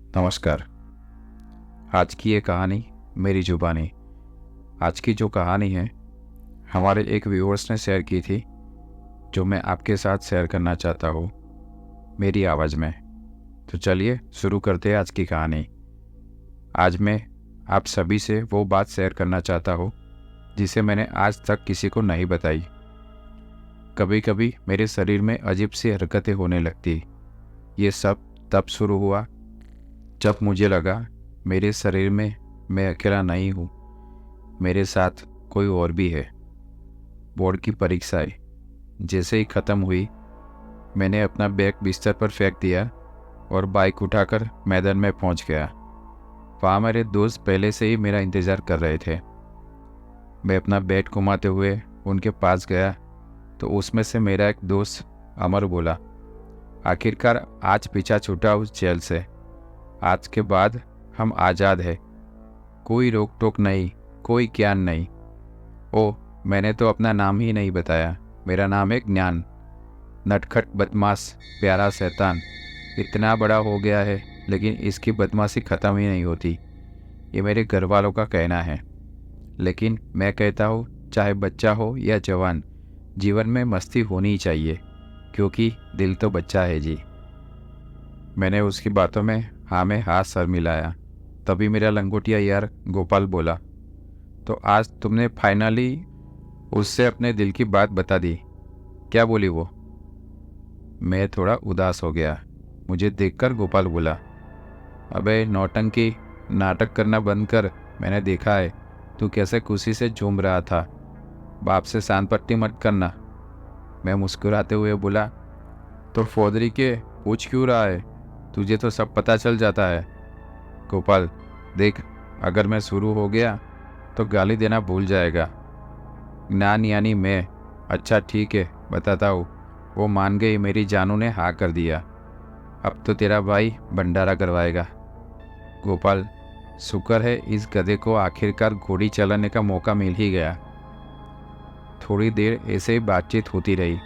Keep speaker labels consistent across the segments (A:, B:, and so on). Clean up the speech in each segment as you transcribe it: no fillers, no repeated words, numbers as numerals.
A: नमस्कार। आज की ये कहानी मेरी ज़ुबानी। आज की जो कहानी है हमारे एक व्यूअर्स ने शेयर की थी, जो मैं आपके साथ शेयर करना चाहता हूँ मेरी आवाज़ में। तो चलिए शुरू करते हैं आज की कहानी। आज मैं आप सभी से वो बात शेयर करना चाहता हूँ जिसे मैंने आज तक किसी को नहीं बताई। कभी कभी मेरे शरीर में अजीब सी हरकतें होने लगती। ये सब तब शुरू हुआ जब मुझे लगा मेरे शरीर में मैं अकेला नहीं हूँ, मेरे साथ कोई और भी है। बोर्ड की परीक्षाएं जैसे ही ख़त्म हुई, मैंने अपना बैग बिस्तर पर फेंक दिया और बाइक उठाकर मैदान में पहुँच गया। वहाँ मेरे दोस्त पहले से ही मेरा इंतज़ार कर रहे थे। मैं अपना बैट घुमाते हुए उनके पास गया तो उसमें से मेरा एक दोस्त अमर बोला, आखिरकार आज पीछा छूटा उस जेल से। आज के बाद हम आज़ाद हैं, कोई रोक टोक नहीं, कोई ज्ञान नहीं। ओह, मैंने तो अपना नाम ही नहीं बताया। मेरा नाम है ज्ञान। नटखट बदमाश प्यारा शैतान। इतना बड़ा हो गया है लेकिन इसकी बदमाशी ख़त्म ही नहीं होती, ये मेरे घर वालों का कहना है। लेकिन मैं कहता हूँ, चाहे बच्चा हो या जवान, जीवन में मस्ती होनी ही चाहिए, क्योंकि दिल तो बच्चा है जी। मैंने उसकी बातों में हाँ में हाथ सर मिलाया। तभी मेरा लंगोटिया यार गोपाल बोला, तो आज तुमने फाइनली उससे अपने दिल की बात बता दी। क्या बोली वो? मैं थोड़ा उदास हो गया। मुझे देखकर गोपाल बोला, अबे नौटंकी, नाटक करना बंद कर। मैंने देखा है तू कैसे खुशी से झूम रहा था। बाप से शान पट्टी मत करना। मैं मुस्कुराते हुए बोला, तो फौदरी के पूछ क्यों रहा है? तुझे तो सब पता चल जाता है। गोपाल, देख, अगर मैं शुरू हो गया तो गाली देना भूल जाएगा। ज्ञान यानी मैं। अच्छा ठीक है, बताता हूँ। वो मान गई, मेरी जानू ने हाँ कर दिया। अब तो तेरा भाई भंडारा करवाएगा। गोपाल, शुक्र है इस गधे को आखिरकार घोड़ी चलाने का मौका मिल ही गया। थोड़ी देर ऐसे ही बातचीत होती रही,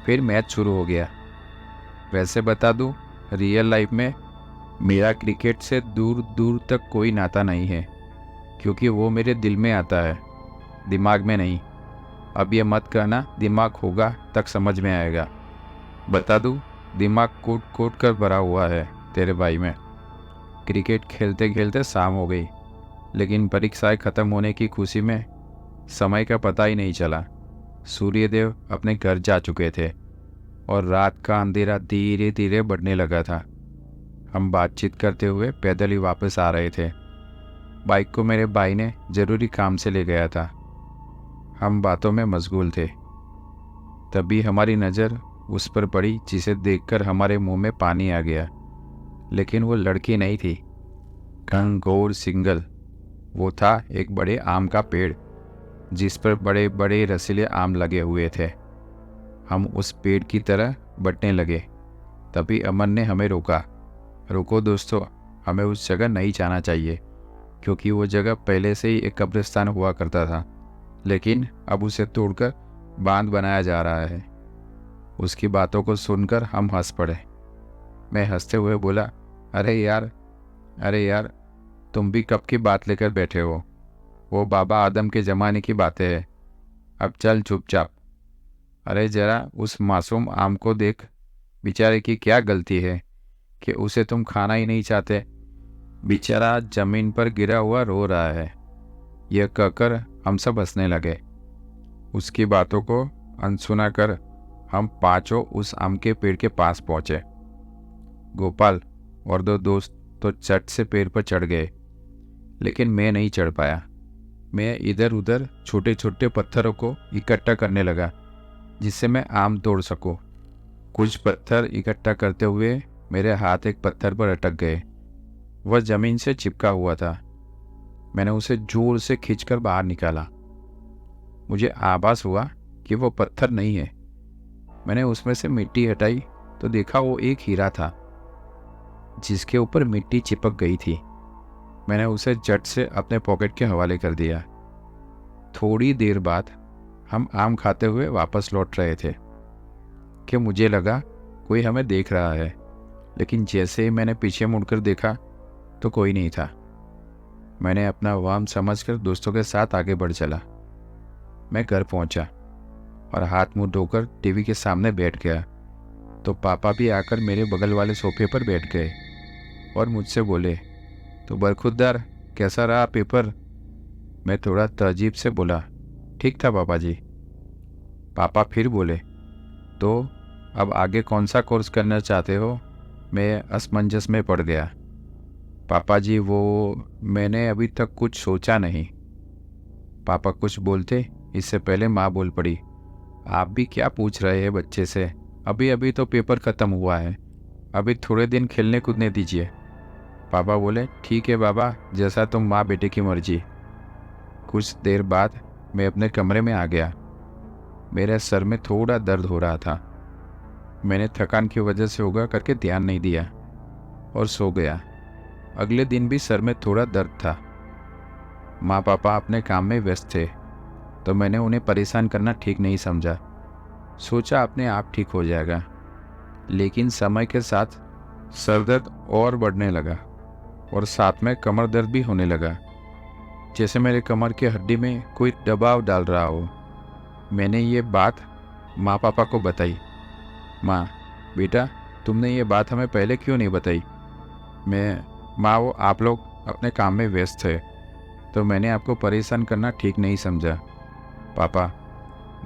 A: फिर मैच शुरू हो गया। वैसे बता दूँ, रियल लाइफ में मेरा क्रिकेट से दूर दूर तक कोई नाता नहीं है, क्योंकि वो मेरे दिल में आता है, दिमाग में नहीं। अब ये मत कहना दिमाग होगा तक समझ में आएगा। बता दूँ, दिमाग कोट कोट कर भरा हुआ है तेरे भाई में। क्रिकेट खेलते खेलते शाम हो गई, लेकिन परीक्षाएं ख़त्म होने की खुशी में समय का पता ही नहीं चला। सूर्यदेव अपने घर जा चुके थे और रात का अंधेरा धीरे धीरे बढ़ने लगा था। हम बातचीत करते हुए पैदल ही वापस आ रहे थे। बाइक को मेरे भाई ने ज़रूरी काम से ले गया था। हम बातों में मशगूल थे। तभी हमारी नज़र उस पर पड़ी जिसे देखकर हमारे मुंह में पानी आ गया। लेकिन वो लड़की नहीं थी, घनघोर सिंगल। वो था एक बड़े आम का पेड़ जिस पर बड़े बड़े रसीले आम लगे हुए थे। हम उस पेड़ की तरह बढ़ने लगे। तभी अमन ने हमें रोका। रुको दोस्तों, हमें उस जगह नहीं जाना चाहिए, क्योंकि वो जगह पहले से ही एक कब्रिस्तान हुआ करता था, लेकिन अब उसे तोड़कर बांध बनाया जा रहा है। उसकी बातों को सुनकर हम हंस पड़े। मैं हंसते हुए बोला, अरे यार, तुम भी कब की बात लेकर बैठे हो? वो बाबा आदम के ज़माने की बातें हैं। अब चल चुपचाप। अरे जरा उस मासूम आम को देख, बेचारे की क्या गलती है कि उसे तुम खाना ही नहीं चाहते। बेचारा जमीन पर गिरा हुआ रो रहा है। यह कहकर हम सब हंसने लगे। उसकी बातों को अनसुना कर हम पांचों उस आम के पेड़ के पास पहुंचे। गोपाल और दो दोस्त तो चट से पेड़ पर चढ़ गए, लेकिन मैं नहीं चढ़ पाया। मैं इधर उधर छोटे छोटे पत्थरों को इकट्ठा करने लगा जिससे मैं आम तोड़ सकूं। कुछ पत्थर इकट्ठा करते हुए मेरे हाथ एक पत्थर पर अटक गए। वह जमीन से चिपका हुआ था। मैंने उसे जोर से खींचकर बाहर निकाला। मुझे आभास हुआ कि वो पत्थर नहीं है। मैंने उसमें से मिट्टी हटाई तो देखा वो एक हीरा था जिसके ऊपर मिट्टी चिपक गई थी। मैंने उसे झट से अपने पॉकेट के हवाले कर दिया। थोड़ी देर बाद हम आम खाते हुए वापस लौट रहे थे कि मुझे लगा कोई हमें देख रहा है, लेकिन जैसे ही मैंने पीछे मुड़कर देखा तो कोई नहीं था। मैंने अपना वहम समझकर दोस्तों के साथ आगे बढ़ चला। मैं घर पहुंचा और हाथ मुंह धोकर टीवी के सामने बैठ गया तो पापा भी आकर मेरे बगल वाले सोफे पर बैठ गए और मुझसे बोले, तो बरखुरदार, कैसा रहा पेपर? मैं थोड़ा तहजीब से बोला, ठीक था पापा जी। पापा फिर बोले, तो अब आगे कौन सा कोर्स करना चाहते हो? मैं असमंजस में पड़ गया। पापा जी, मैंने अभी तक कुछ सोचा नहीं। पापा कुछ बोलते इससे पहले माँ बोल पड़ी, आप भी क्या पूछ रहे हैं बच्चे से? अभी अभी तो पेपर ख़त्म हुआ है, अभी थोड़े दिन खेलने कूदने दीजिए। पापा बोले, ठीक है बाबा, जैसा तुम माँ बेटे की मर्जी। कुछ देर बाद मैं अपने कमरे में आ गया। मेरे सर में थोड़ा दर्द हो रहा था। मैंने थकान की वजह से योगा करके ध्यान नहीं दिया और सो गया। अगले दिन भी सर में थोड़ा दर्द था। माँ पापा अपने काम में व्यस्त थे तो मैंने उन्हें परेशान करना ठीक नहीं समझा। सोचा अपने आप ठीक हो जाएगा, लेकिन समय के साथ सर दर्द और बढ़ने लगा और साथ में कमर दर्द भी होने लगा, जैसे मेरे कमर की हड्डी में कोई दबाव डाल रहा हो। मैंने ये बात माँ पापा को बताई। माँ, बेटा, तुमने ये बात हमें पहले क्यों नहीं बताई? माँ, वो आप लोग अपने काम में व्यस्त थे तो मैंने आपको परेशान करना ठीक नहीं समझा। पापा,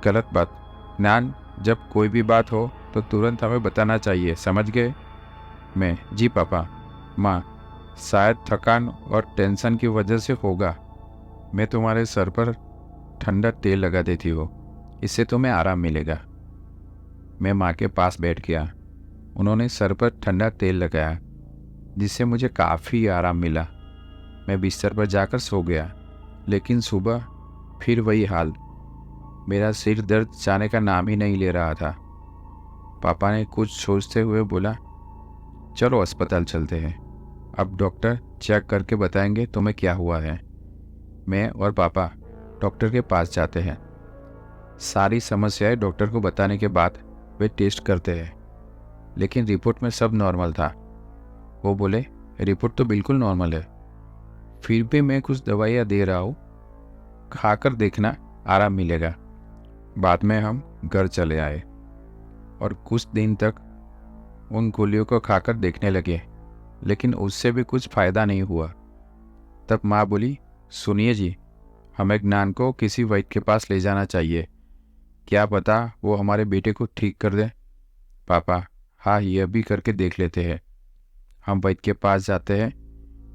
A: गलत बात। ज्ञान, जब कोई भी बात हो तो तुरंत हमें बताना चाहिए, समझ गए? मैं, जी पापा। माँ, शायद थकान और टेंशन की वजह से होगा। मैं तुम्हारे सर पर ठंडा तेल लगा देती हूँ, इससे तुम्हें आराम मिलेगा। मैं माँ के पास बैठ गया। उन्होंने सर पर ठंडा तेल लगाया, जिससे मुझे काफ़ी आराम मिला। मैं बिस्तर पर जाकर सो गया, लेकिन सुबह फिर वही हाल। मेरा सिर दर्द जाने का नाम ही नहीं ले रहा था। पापा ने कुछ सोचते हुए बोला, चलो अस्पताल चलते हैं, अब डॉक्टर चेक करके बताएंगे तुम्हें क्या हुआ है। मैं और पापा डॉक्टर के पास जाते हैं। सारी समस्याएं डॉक्टर को बताने के बाद वे टेस्ट करते हैं, लेकिन रिपोर्ट में सब नॉर्मल था। वो बोले, रिपोर्ट तो बिल्कुल नॉर्मल है, फिर भी मैं कुछ दवाइयाँ दे रहा हूँ, खाकर देखना, आराम मिलेगा। बाद में हम घर चले आए और कुछ दिन तक उन गोलियों को खाकर देखने लगे, लेकिन उससे भी कुछ फ़ायदा नहीं हुआ। तब माँ बोली, सुनिए जी, हमें ज्ञान को किसी वैद्य के पास ले जाना चाहिए, क्या पता वो हमारे बेटे को ठीक कर दे। पापा, हाँ, ये भी करके देख लेते हैं। हम वैद्य के पास जाते हैं,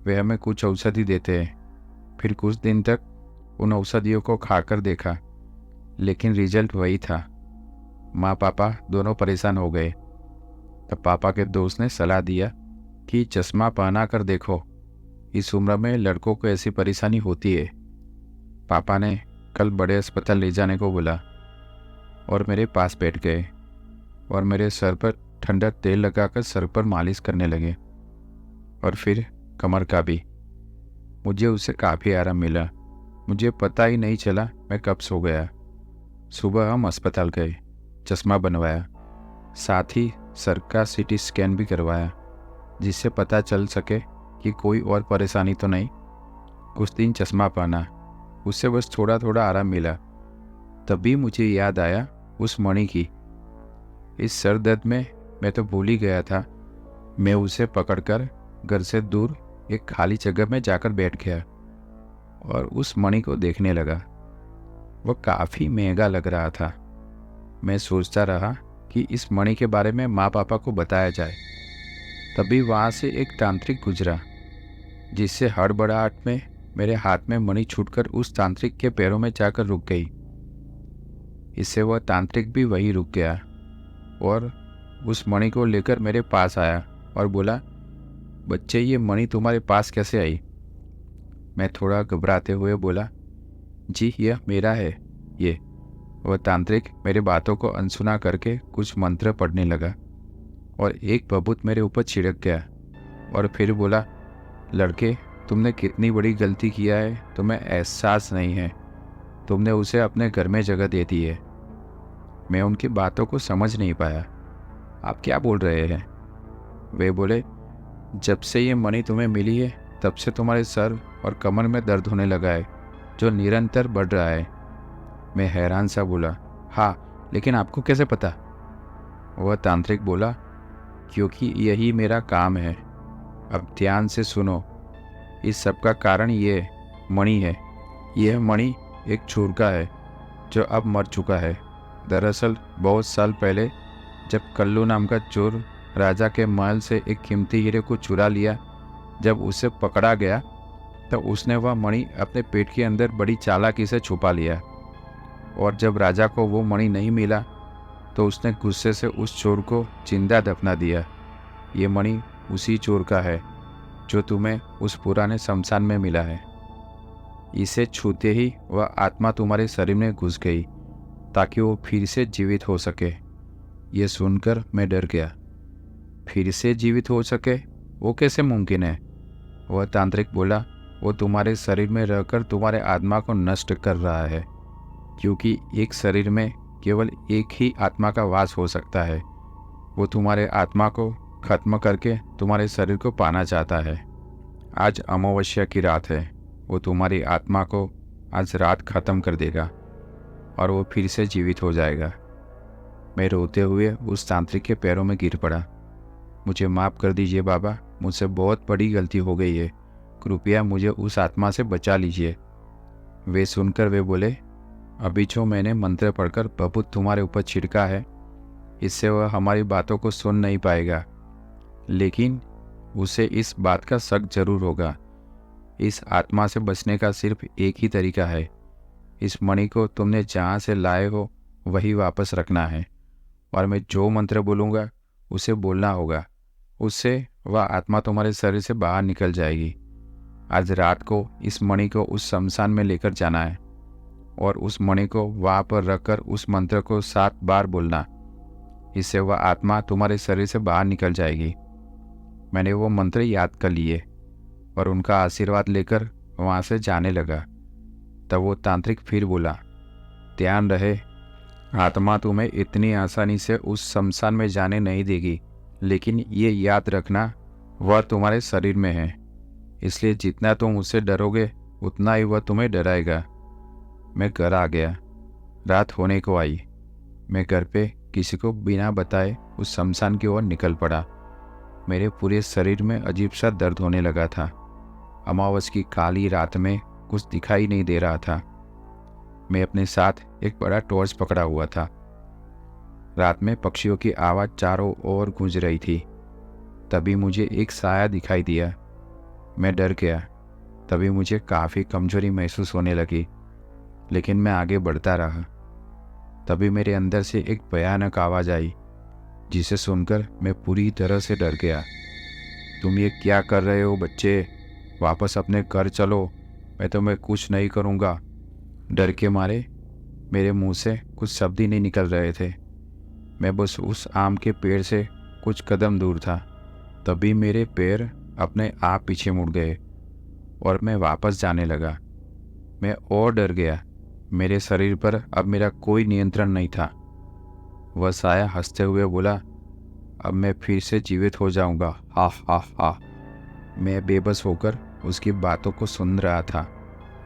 A: वे हमें कुछ औषधि देते हैं। फिर कुछ दिन तक उन औषधियों को खाकर देखा, लेकिन रिजल्ट वही था। माँ पापा दोनों परेशान हो गए। तब पापा के दोस्त ने सलाह दिया कि चश्मा पहना कर देखो, इस उम्र में लड़कों को ऐसी परेशानी होती है। पापा ने कल बड़े अस्पताल ले जाने को बोला और मेरे पास बैठ गए और मेरे सर पर ठंडा तेल लगाकर सर पर मालिश करने लगे और फिर कमर का भी। मुझे उससे काफ़ी आराम मिला। मुझे पता ही नहीं चला मैं कब सो गया। सुबह हम अस्पताल गए, चश्मा बनवाया, साथ ही सर का सीटी स्कैन भी करवाया, जिससे पता चल सके कि कोई और परेशानी तो नहीं। कुछ दिन चश्मा पहना, उससे बस थोड़ा थोड़ा आराम मिला। तभी मुझे याद आया उस मणि की। इस सर दर्द में मैं तो भूल ही गया था। मैं उसे पकड़कर घर से दूर एक खाली जगह में जाकर बैठ गया और उस मणि को देखने लगा। वह काफ़ी महंगा लग रहा था। मैं सोचता रहा कि इस मणि के बारे में माँ पापा को बताया जाए। तभी वहाँ से एक तांत्रिक गुजरा, जिससे हड़बड़ाहट में मेरे हाथ में मणि छूटकर उस तांत्रिक के पैरों में जाकर रुक गई। इससे वह तांत्रिक भी वहीं रुक गया और उस मणि को लेकर मेरे पास आया और बोला, बच्चे, ये मणि तुम्हारे पास कैसे आई? मैं थोड़ा घबराते हुए बोला, जी यह मेरा है ये। वह तांत्रिक मेरे बातों को अनसुना करके कुछ मंत्र पढ़ने लगा और एक बबूत मेरे ऊपर छिड़क गया और फिर बोला, लड़के, तुमने कितनी बड़ी गलती किया है तुम्हें एहसास नहीं है। तुमने उसे अपने घर में जगह दे दी है। मैं उनकी बातों को समझ नहीं पाया। आप क्या बोल रहे हैं? वे बोले, जब से ये मणि तुम्हें मिली है तब से तुम्हारे सर और कमर में दर्द होने लगा है, जो निरंतर बढ़ रहा है। मैं हैरान सा बोला, हाँ, लेकिन आपको कैसे पता? वह तांत्रिक बोला, क्योंकि यही मेरा काम है। अब ध्यान से सुनो। इस सब का कारण ये मणि है। यह मणि एक चोर का है जो अब मर चुका है। दरअसल बहुत साल पहले जब कल्लू नाम का चोर राजा के महल से एक कीमती हीरे को चुरा लिया, जब उसे पकड़ा गया तब उसने वह मणि अपने पेट के अंदर बड़ी चालाकी से छुपा लिया। और जब राजा को वो मणि नहीं मिला तो उसने गुस्से से उस चोर को जिंदा दफना दिया। ये मणि उसी चोर का है जो तुम्हें उस पुराने शमशान में मिला है। इसे छूते ही वह आत्मा तुम्हारे शरीर में घुस गई ताकि वो फिर से जीवित हो सके। ये सुनकर मैं डर गया। फिर से जीवित हो सके? वो कैसे मुमकिन है? वह तांत्रिक बोला, वो तुम्हारे शरीर में रहकर तुम्हारे आत्मा को नष्ट कर रहा है, क्योंकि एक शरीर में केवल एक ही आत्मा का वास हो सकता है। वो तुम्हारे आत्मा को खत्म करके तुम्हारे शरीर को पाना चाहता है। आज अमावस्या की रात है। वो तुम्हारी आत्मा को आज रात खत्म कर देगा और वो फिर से जीवित हो जाएगा। मैं रोते हुए उस तांत्रिक के पैरों में गिर पड़ा। मुझे माफ़ कर दीजिए बाबा, मुझसे बहुत बड़ी गलती हो गई है। कृपया मुझे उस आत्मा से बचा लीजिए। वे सुनकर वे बोले, अभी जो मैंने मंत्र पढ़कर बबूत तुम्हारे ऊपर छिड़का है, इससे वह हमारी बातों को सुन नहीं पाएगा, लेकिन उसे इस बात का शक जरूर होगा। इस आत्मा से बचने का सिर्फ एक ही तरीका है। इस मणि को तुमने जहाँ से लाए हो वही वापस रखना है, और मैं जो मंत्र बोलूँगा उसे बोलना होगा। उससे वह आत्मा तुम्हारे शरीर से बाहर निकल जाएगी। आज रात को इस मणि को उस शमशान में लेकर जाना है और उस मणि को वहाँ पर रखकर उस मंत्र को 7 बार बोलना। इससे वह आत्मा तुम्हारे शरीर से बाहर निकल जाएगी। मैंने वो मंत्र याद कर लिए और उनका आशीर्वाद लेकर वहाँ से जाने लगा। तब वो तांत्रिक फिर बोला, ध्यान रहे, आत्मा तुम्हें इतनी आसानी से उस शमशान में जाने नहीं देगी, लेकिन ये याद रखना, वह तुम्हारे शरीर में है। इसलिए जितना तुम उससे डरोगे उतना ही वह तुम्हें डराएगा। मैं घर आ गया। रात होने को आई। मैं घर पे किसी को बिना बताए उस शमशान की ओर निकल पड़ा। मेरे पूरे शरीर में अजीब सा दर्द होने लगा था। अमावस की काली रात में कुछ दिखाई नहीं दे रहा था। मैं अपने साथ एक बड़ा टॉर्च पकड़ा हुआ था। रात में पक्षियों की आवाज़ चारों ओर गूंज रही थी। तभी मुझे एक साया दिखाई दिया। मैं डर गया। तभी मुझे काफ़ी कमजोरी महसूस होने लगी, लेकिन मैं आगे बढ़ता रहा। तभी मेरे अंदर से एक भयानक आवाज़ आई, जिसे सुनकर मैं पूरी तरह से डर गया। तुम ये क्या कर रहे हो बच्चे? वापस अपने घर चलो, मैं तुम्हें कुछ नहीं करूँगा। डर के मारे मेरे मुंह से कुछ शब्द ही नहीं निकल रहे थे। मैं बस उस आम के पेड़ से कुछ कदम दूर था। तभी मेरे पैर अपने आप पीछे मुड़ गए और मैं वापस जाने लगा। मैं और डर गया। मेरे शरीर पर अब मेरा कोई नियंत्रण नहीं था। वह साया हंसते हुए बोला, अब मैं फिर से जीवित हो जाऊंगा, हा हा हा। मैं बेबस होकर उसकी बातों को सुन रहा था।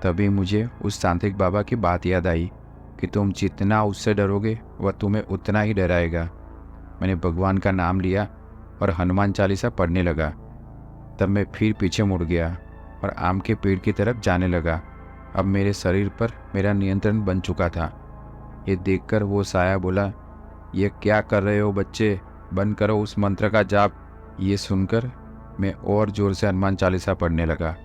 A: तभी मुझे उस तांत्रिक बाबा की बात याद आई कि तुम जितना उससे डरोगे वह तुम्हें उतना ही डराएगा। मैंने भगवान का नाम लिया और हनुमान चालीसा पढ़ने लगा। तब मैं फिर पीछे मुड़ गया और आम के पेड़ की तरफ जाने लगा। अब मेरे शरीर पर मेरा नियंत्रण बन चुका था। ये देखकर वो साया बोला, ये क्या कर रहे हो बच्चे? बंद करो उस मंत्र का जाप। ये सुनकर मैं और ज़ोर से हनुमान चालीसा पढ़ने लगा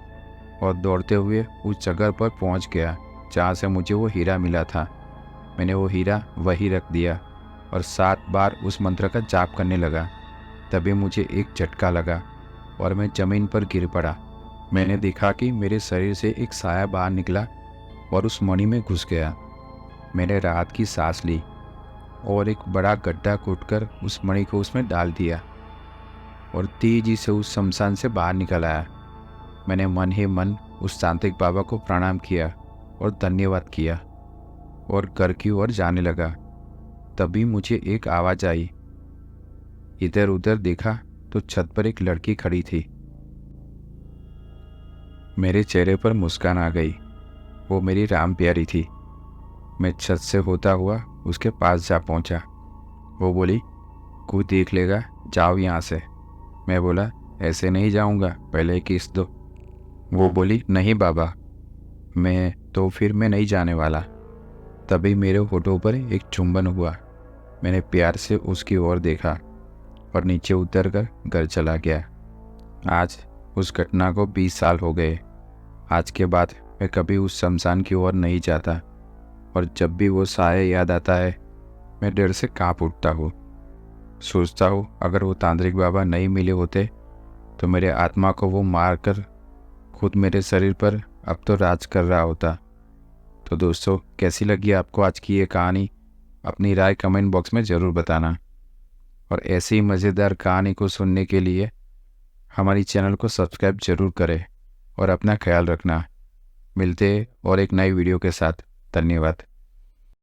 A: और दौड़ते हुए उस जगह पर पहुंच गया जहाँ से मुझे वो हीरा मिला था। मैंने वो हीरा वहीं रख दिया और 7 बार उस मंत्र का जाप करने लगा। तभी मुझे एक झटका लगा और मैं ज़मीन पर गिर पड़ा। मैंने देखा कि मेरे शरीर से एक साया बाहर निकला और उस मणि में घुस गया। मैंने राहत की सांस ली और एक बड़ा गड्ढा खोदकर उस मणि को उसमें डाल दिया और तेजी से उस शमशान से बाहर निकल आया। मैंने मन ही मन उस तांत्रिक बाबा को प्रणाम किया और धन्यवाद किया और घर की ओर जाने लगा। तभी मुझे एक आवाज़ आई। इधर उधर देखा तो छत पर एक लड़की खड़ी थी। मेरे चेहरे पर मुस्कान आ गई। वो मेरी राम प्यारी थी। मैं छत से होता हुआ उसके पास जा पहुंचा। वो बोली, कोई देख लेगा, जाओ यहाँ से। मैं बोला, ऐसे नहीं जाऊँगा, पहले किस दो। वो बोली, नहीं बाबा, मैं नहीं जाने वाला। तभी मेरे होठों पर एक चुंबन हुआ। मैंने प्यार से उसकी ओर देखा और नीचे उतरकर घर चला गया। आज उस घटना को 20 साल हो गए। आज के बाद मैं कभी उस शमशान की ओर नहीं जाता, और जब भी वो साया याद आता है मैं डर से कांप उठता हूँ। सोचता हूँ अगर वो तांत्रिक बाबा नहीं मिले होते तो मेरे आत्मा को वो मार कर खुद मेरे शरीर पर अब तो राज कर रहा होता। तो दोस्तों, कैसी लगी आपको आज की ये कहानी? अपनी राय कमेंट बॉक्स में ज़रूर बताना। और ऐसी ही मज़ेदार कहानी को सुनने के लिए हमारी चैनल को सब्सक्राइब जरूर करें और अपना ख्याल रखना। मिलते हैं और एक नई वीडियो के साथ। धन्यवाद।